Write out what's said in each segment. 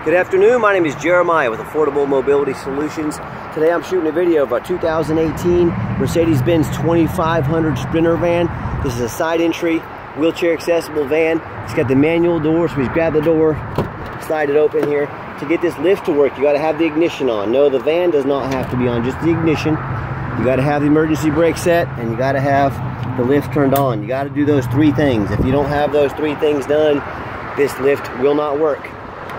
Good afternoon, my name is Jeremiah with Affordable Mobility Solutions. Today I'm shooting a video of our 2018 Mercedes-Benz 2500 Sprinter van. This is a side entry, wheelchair accessible van. It's got the manual door, so we grab the door, slide it open here. To get this lift to work, you gotta have the ignition on. No, the van does not have to be on, just the ignition. You gotta have the emergency brake set, and you gotta have the lift turned on. You gotta do those three things. If you don't have those three things done, this lift will not work.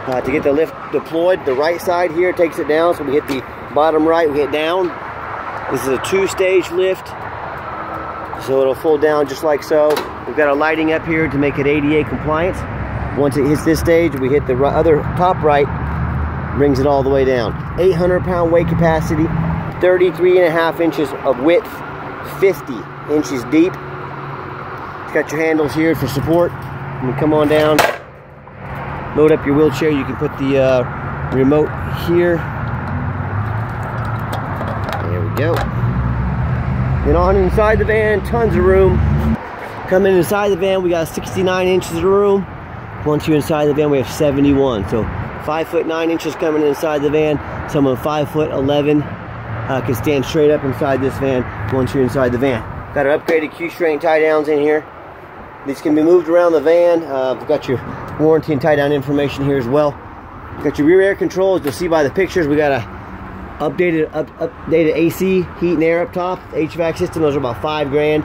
To get the lift deployed, the right side here takes it down, so we hit the bottom right, we hit down. This is a two-stage lift, so it'll fold down just like so. We've got our lighting up here to make it ADA compliant. Once it hits this stage, we hit the other top right, brings it all the way down. 800-pound weight capacity, 33.5 inches of width, 50 inches deep. It's got your handles here for support. When you come on down, load up your wheelchair, you can put the remote here. There we go. Then on inside the van, tons of room. Coming inside the van, we got 69 inches of room. Once you're inside the van, we have 71. So 5'9" coming inside the van. Someone 5'11" can stand straight up inside this van once you're inside the van. Got our upgraded Q-string tie downs in here. These can be moved around the van. We've got your warranty and tie down information here as well. Got your rear air controls. You'll see by the pictures we got a updated AC, heat and air up top. HVAC system, those are about $5 grand.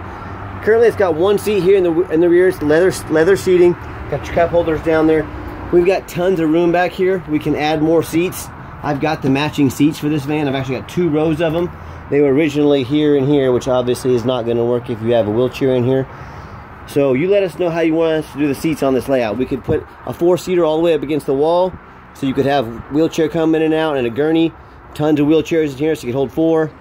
Currently it's got one seat here in the rear. It's leather seating. Got your cup holders down there. We've got tons of room back here. We can add more seats. I've got the matching seats for this van. I've actually got 2 rows of them. They were originally here and here, which obviously is not going to work if you have a wheelchair in here. So you let us know how you want us to do the seats on this layout. We could put a 4-seater all the way up against the wall, so you could have wheelchair come in and out, and a gurney. Tons of wheelchairs in here, so you could hold 4,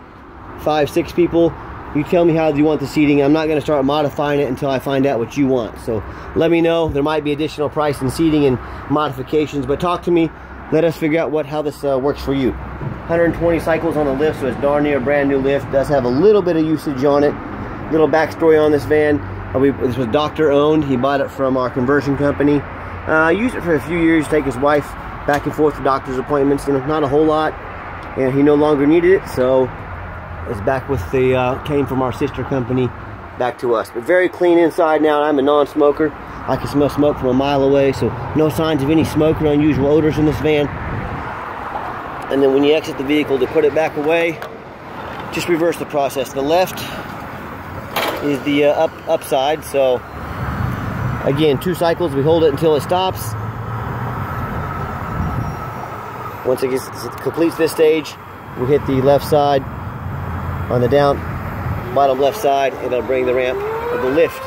5, 6 people. You tell me how you want the seating. I'm not going to start modifying it until I find out what you want. So let me know. There might be additional price in seating and modifications, but talk to me. Let us figure out how this works for you. 120 cycles on the lift, so it's darn near a brand new lift. Does have a little bit of usage on it. Little backstory on this van. This was doctor owned. He bought it from our conversion company. Used it for a few years to take his wife back and forth to doctor's appointments. You know, not a whole lot, and he no longer needed it, so it's back with the came from our sister company back to us. But very clean inside now. I'm a non-smoker. I can smell smoke from a mile away, so no signs of any smoke or unusual odors in this van. And then when you exit the vehicle, to put it back away, just reverse the process. The left is the upside, so again, 2 cycles, we hold it until it stops. Once it completes this stage, we hit the left side on the bottom left side, and it'll bring the ramp of the lift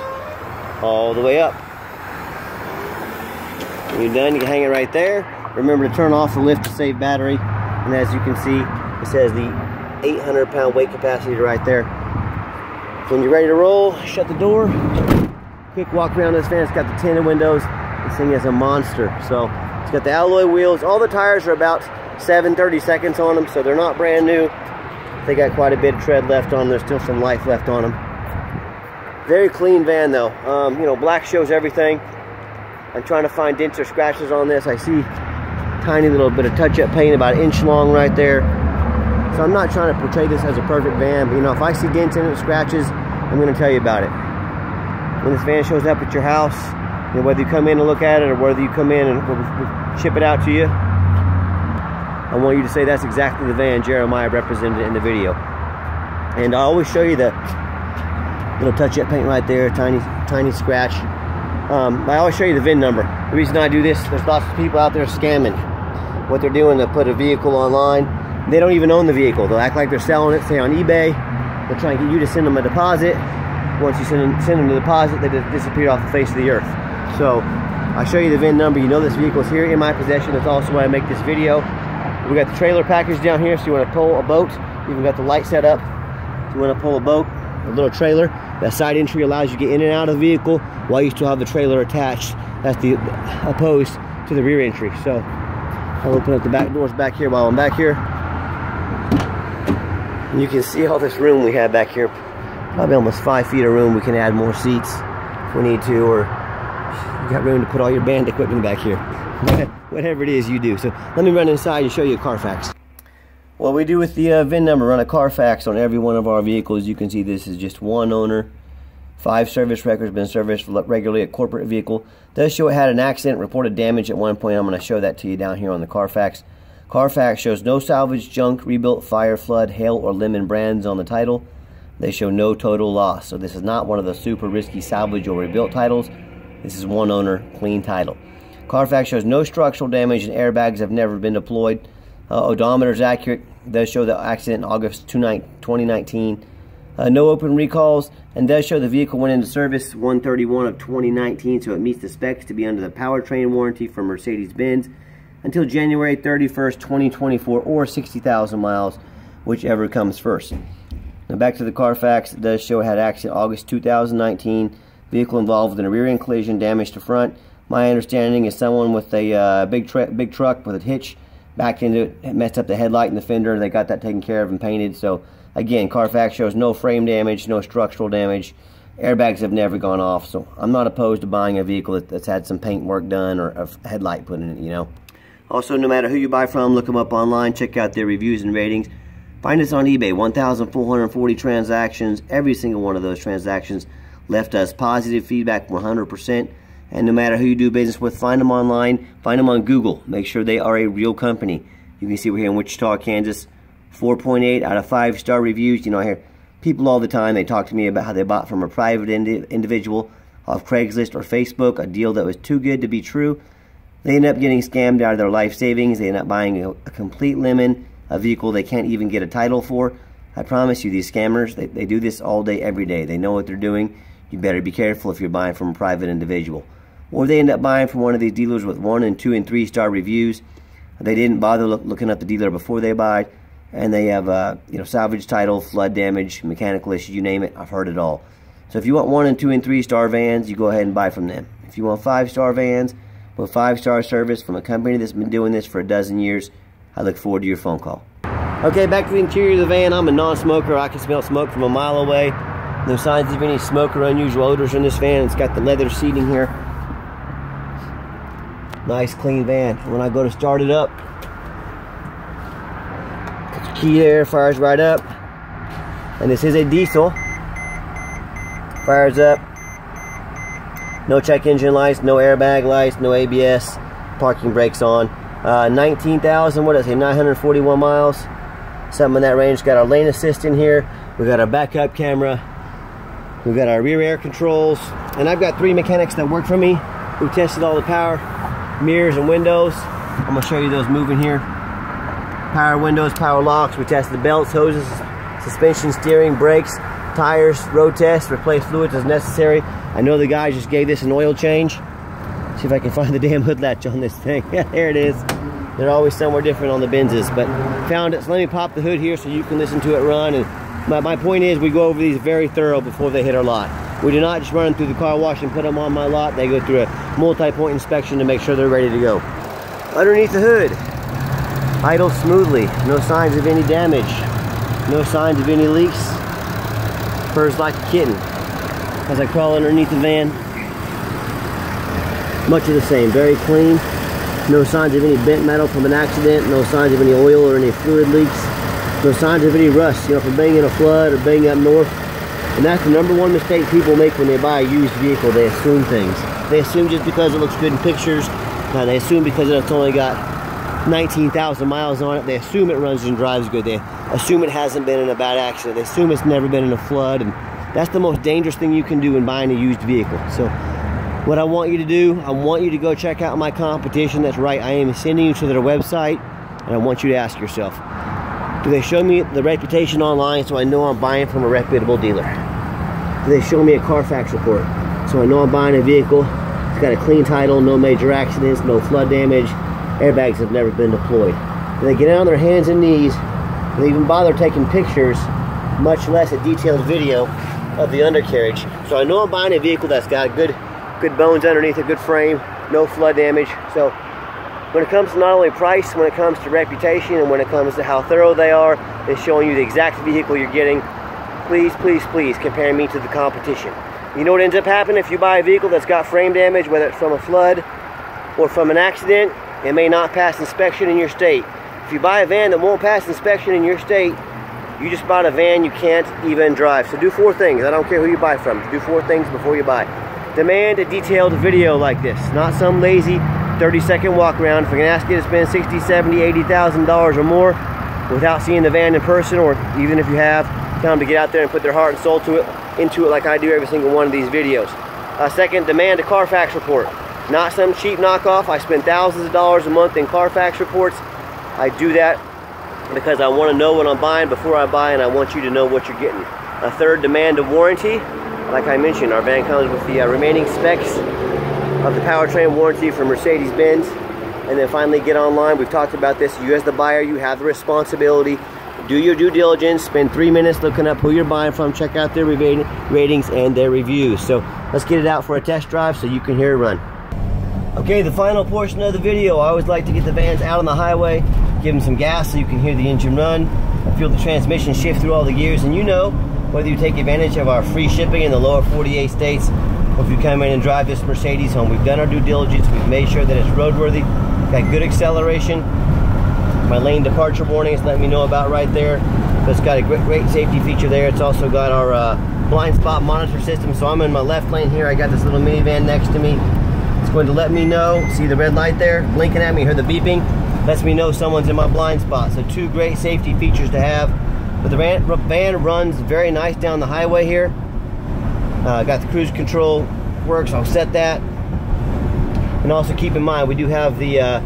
all the way up. When you're done, you can hang it right there. Remember to turn off the lift to save battery, and as you can see, it says the 800-pound weight capacity right there. When you're ready to roll, shut the door. Quick walk around this van. It's got the tinted windows. This thing is a monster. So it's got the alloy wheels. All the tires are about 7/32 on them, so they're not brand new. They got quite a bit of tread left on them. There's still some life left on them. Very clean van though. You know, black shows everything. I'm trying to find dents or scratches on this. I see tiny little bit of touch-up paint, about 1 inch long right there. So I'm not trying to portray this as a perfect van, but you know, if I see dents in it, scratches, I'm going to tell you about it. When this van shows up at your house, you know, whether you come in and look at it or whether you come in and we'll ship it out to you, I want you to say that's exactly the van Jeremiah represented in the video. And I always show you the little touch-up paint right there, tiny scratch. I always show you the VIN number. The reason I do this, there's lots of people out there scamming. What they're doing, they'll put a vehicle online. They don't even own the vehicle. They'll act like they're selling it, say on eBay. They'll try and get you to send them a deposit. Once you send them the deposit, they just disappear off the face of the earth. So I'll show you the VIN number. You know this vehicle is here in my possession. That's also why I make this video. We got the trailer package down here, so you want to pull a boat. Even got the light set up. So you want to pull a boat, a little trailer. That side entry allows you to get in and out of the vehicle while you still have the trailer attached. That's the opposed to the rear entry. So I'll open up the back doors back here while I'm back here. And you can see all this room we have back here. Probably almost 5 feet of room. We can add more seats if we need to, or got room to put all your band equipment back here. Whatever it is you do. So let me run inside and show you a Carfax. What we do with the VIN number, run a Carfax on every one of our vehicles. You can see this is just one owner, 5 service records, been serviced regularly, a corporate vehicle. Does show it had an accident, reported damage at one point. I'm going to show that to you down here on the Carfax. Carfax shows no salvage, junk, rebuilt, fire, flood, hail, or lemon brands on the title. They show no total loss. So this is not one of the super risky salvage or rebuilt titles. This is one owner, clean title. Carfax shows no structural damage and airbags have never been deployed. Odometer is accurate. Does show the accident in August 2019. No open recalls, and does show the vehicle went into service 1/31 of 2019, so it meets the specs to be under the powertrain warranty for Mercedes-Benz until January 31st, 2024, or 60,000 miles, whichever comes first. Now back to the Carfax. It does show it had accident August 2019. Vehicle involved in a rear-end collision, damage to front. My understanding is someone with a big truck with a hitch backed into it, messed up the headlight and the fender. They got that taken care of and painted. So again, Carfax shows no frame damage, no structural damage. Airbags have never gone off. So I'm not opposed to buying a vehicle that's had some paint work done or a headlight put in it, you know. Also, no matter who you buy from, look them up online, check out their reviews and ratings. Find us on eBay, 1,440 transactions. Every single one of those transactions left us positive feedback, 100%. And no matter who you do business with, find them online, find them on Google. Make sure they are a real company. You can see we're here in Wichita, Kansas. 4.8 out of 5-star reviews. You know, I hear people all the time, they talk to me about how they bought from a private individual off Craigslist or Facebook, a deal that was too good to be true. They end up getting scammed out of their life savings. They end up buying a complete lemon, a vehicle they can't even get a title for. I promise you, these scammers, they do this all day, every day. They know what they're doing. You better be careful if you're buying from a private individual. Or they end up buying from one of these dealers with 1 and 2 and 3-star reviews. They didn't bother looking up the dealer before they buy, and they have you know, salvage title, flood damage, mechanical issues, you name it. I've heard it all. So if you want 1 and 2 and 3-star vans, you go ahead and buy from them. If you want 5-star vans with 5-star service from a company that's been doing this for a dozen years, I look forward to your phone call. Okay, back to the interior of the van. I'm a non-smoker. I can smell smoke from a mile away. No signs of any smoke or unusual odors in this van. It's got the leather seating here. Nice clean van. When I go to start it up, put your key there, fires right up. And this is a diesel. Fires up. No check engine lights, no airbag lights, no ABS. Parking brakes on. 19,000, what did I say, 941 miles. Something in that range. Got our lane assist in here. We got our backup camera. We've got our rear air controls. And I've got 3 mechanics that work for me who tested all the power, mirrors, and windows. I'm going to show you those moving here. Power windows, power locks. We tested the belts, hoses, suspension, steering, brakes, tires, road tests, replace fluids as necessary. I know the guys just gave this an oil change. See if I can find the damn hood latch on this thing. Yeah, there it is. They're always somewhere different on the Benzes, but found it. So let me pop the hood here so you can listen to it run. And my point is, we go over these very thorough before they hit our lot. We do not just run them through the car wash and put them on my lot. They go through a multi-point inspection to make sure they're ready to go. Underneath the hood, idles smoothly. No signs of any damage. No signs of any leaks. Purrs like a kitten. As I crawl underneath the van, much of the same, very clean. No signs of any bent metal from an accident. No signs of any oil or any fluid leaks. No signs of any rust, you know, from being in a flood or being up north. And that's the #1 mistake people make when they buy a used vehicle. They assume things. They assume just because it looks good in pictures. They assume because it's only got 19,000 miles on it. They assume it runs and drives good. They assume it hasn't been in a bad accident. They assume it's never been in a flood. And that's the most dangerous thing you can do in buying a used vehicle. So what I want you to do, I want you to go check out my competition. That's right, I am sending you to their website, and I want you to ask yourself, do they show me the reputation online so I know I'm buying from a reputable dealer? Do they show me a Carfax report so I know I'm buying a vehicle? It's got a clean title, no major accidents, no flood damage, airbags have never been deployed. Do they get on their hands and knees? Do they even bother taking pictures, much less a detailed video of the undercarriage? So I know I'm buying a vehicle that's got good bones underneath, a good frame, no flood damage. So when it comes to not only price, when it comes to reputation, and when it comes to how thorough they are in showing you the exact vehicle you're getting, please, please, please compare me to the competition. You know what ends up happening if you buy a vehicle that's got frame damage, whether it's from a flood or from an accident? It may not pass inspection in your state. If you buy a van that won't pass inspection in your state, you just bought a van you can't even drive. So do 4 things. I don't care who you buy from. Do 4 things before you buy. Demand a detailed video like this, not some lazy 30-second walk around. If we're gonna ask you to spend $60,000, $70,000, $80,000 or more without seeing the van in person, or even if you have, tell them to get out there and put their heart and soul into it like I do every single one of these videos. Second, demand a Carfax report. Not some cheap knockoff. I spend thousands of dollars a month in Carfax reports. I do that because I want to know what I'm buying before I buy, and I want you to know what you're getting. Third, demand a warranty. Like I mentioned, our van comes with the remaining specs of the powertrain warranty from Mercedes-Benz. And then finally, get online. We've talked about this. You as the buyer, you have the responsibility. Do your due diligence. Spend 3 minutes looking up who you're buying from. Check out their ratings and their reviews. So let's get it out for a test drive so you can hear it run. Okay, the final portion of the video. I always like to get the vans out on the highway, give them some gas so you can hear the engine run, feel the transmission shift through all the gears. And you know, whether you take advantage of our free shipping in the lower 48 states, or if you come in and drive this Mercedes home, we've done our due diligence. We've made sure that it's roadworthy, got good acceleration. My lane departure warning is letting me know about right there. So it's got a great safety feature there. It's also got our blind spot monitor system. So I'm in my left lane here. I got this little minivan next to me. It's going to let me know. See the red light there blinking at me? Hear the beeping? Lets me know someone's in my blind spot. So 2 great safety features to have. But the van runs very nice down the highway here. Got the cruise control works. I'll set that. And also keep in mind, we do have the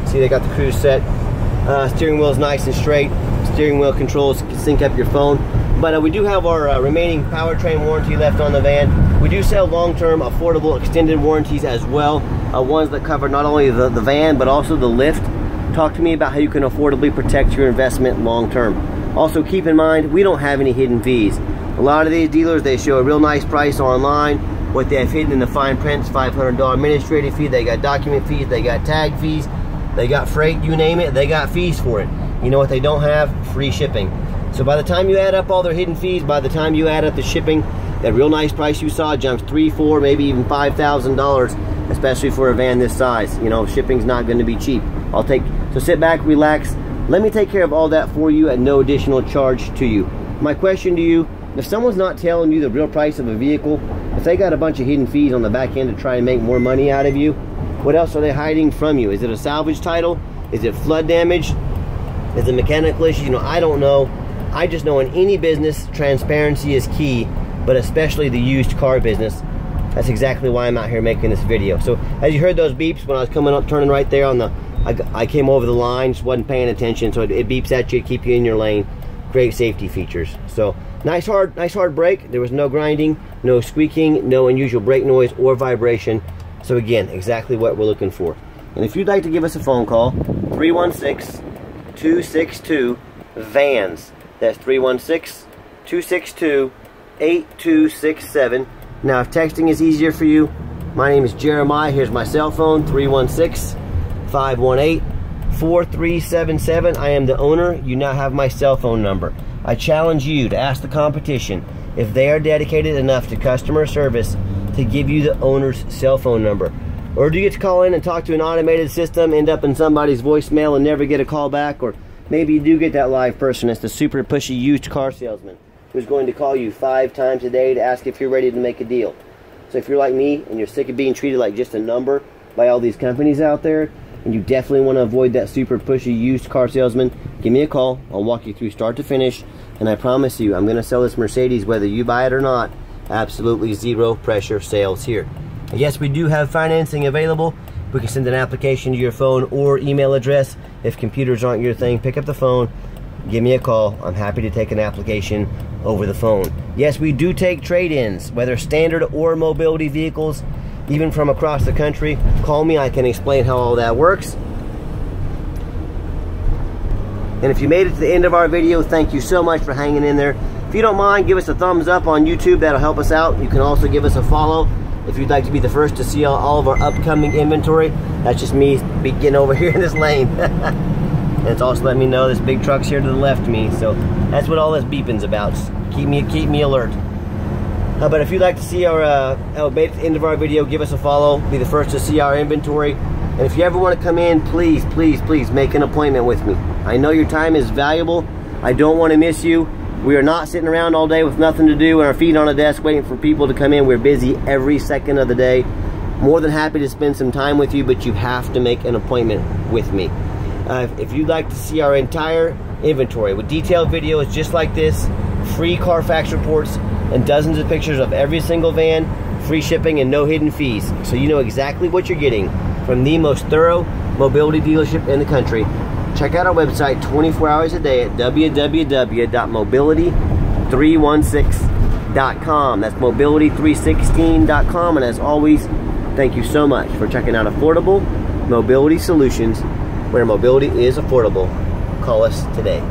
see, they got the cruise set. Steering wheel is nice and straight. Steering wheel controls can sync up your phone. But we do have our remaining powertrain warranty left on the van. We do sell long-term, affordable, extended warranties as well. Ones that cover not only the van, but also the lift. Talk to me about how you can affordably protect your investment long-term. Also keep in mind, we don't have any hidden fees. A lot of these dealers, they show a real nice price online. What they have hidden in the fine print is $500 administrative fee. They got document fees, they got tag fees, they got freight, you name it, they got fees for it. You know what they don't have? Free shipping. So by the time you add up all their hidden fees, by the time you add up the shipping, that real nice price you saw jumps $3,000, $4,000, maybe even $5,000, especially for a van this size. You know, shipping's not going to be cheap. So sit back, relax. Let me take care of all that for you at no additional charge to you. My question to you, if someone's not telling you the real price of a vehicle, if they got a bunch of hidden fees on the back end to try and make more money out of you, what else are they hiding from you? Is it a salvage title? Is it flood damage? Is it mechanical issue? You know, I don't know. I just know in any business, transparency is key, but especially the used car business. That's exactly why I'm out here making this video. So as you heard those beeps when I was coming up, turning right there on the, I came over the line, just wasn't paying attention, so it beeps at you to keep you in your lane. Great safety features. So nice hard brake. There was no grinding, no squeaking, no unusual brake noise or vibration. So again, exactly what we're looking for. And if you'd like to give us a phone call, 316-262-VANS. That's 316-262-8267. Now, if texting is easier for you, my name is Jeremiah. Here's my cell phone, 316-518-4377. I am the owner. You now have my cell phone number. I challenge you to ask the competition if they are dedicated enough to customer service to give you the owner's cell phone number. Or do you get to call in and talk to an automated system, end up in somebody's voicemail and never get a call back? Or maybe you do get that live person. It's the super pushy used car salesman who's going to call you 5 times a day to ask if you're ready to make a deal. So if you're like me and you're sick of being treated like just a number by all these companies out there, and you definitely want to avoid that super pushy used car salesman, give me a call. I'll walk you through start to finish, and I promise you, I'm going to sell this Mercedes whether you buy it or not. Absolutely zero pressure sales here. And yes, we do have financing available. We can send an application to your phone or email address. If computers aren't your thing, pick up the phone, give me a call. I'm happy to take an application over the phone. Yes, we do take trade-ins, whether standard or mobility vehicles, even from across the country. Call me, I can explain how all that works. And if you made it to the end of our video, thank you so much for hanging in there. If you don't mind, give us a thumbs up on YouTube. That'll help us out. You can also give us a follow if you'd like to be the first to see all of our upcoming inventory. That's just me getting over here in this lane. And it's also letting me know this big truck's here to the left of me. So that's what all this beeping's about. Just keep me alert. But if you'd like to see our made at the end of our video, give us a follow. Be the first to see our inventory. And if you ever want to come in, please, please, please make an appointment with me. I know your time is valuable. I don't want to miss you. We are not sitting around all day with nothing to do and our feet on a desk waiting for people to come in. We're busy every second of the day. More than happy to spend some time with you, but you have to make an appointment with me. If you'd like to see our entire inventory with detailed videos just like this, free Carfax reports, and dozens of pictures of every single van, free shipping and no hidden fees, so you know exactly what you're getting from the most thorough mobility dealership in the country. Check out our website 24 hours a day at www.mobility316.com. That's mobility316.com. And as always, thank you so much for checking out affordable mobility solutions, where mobility is affordable. Call us today.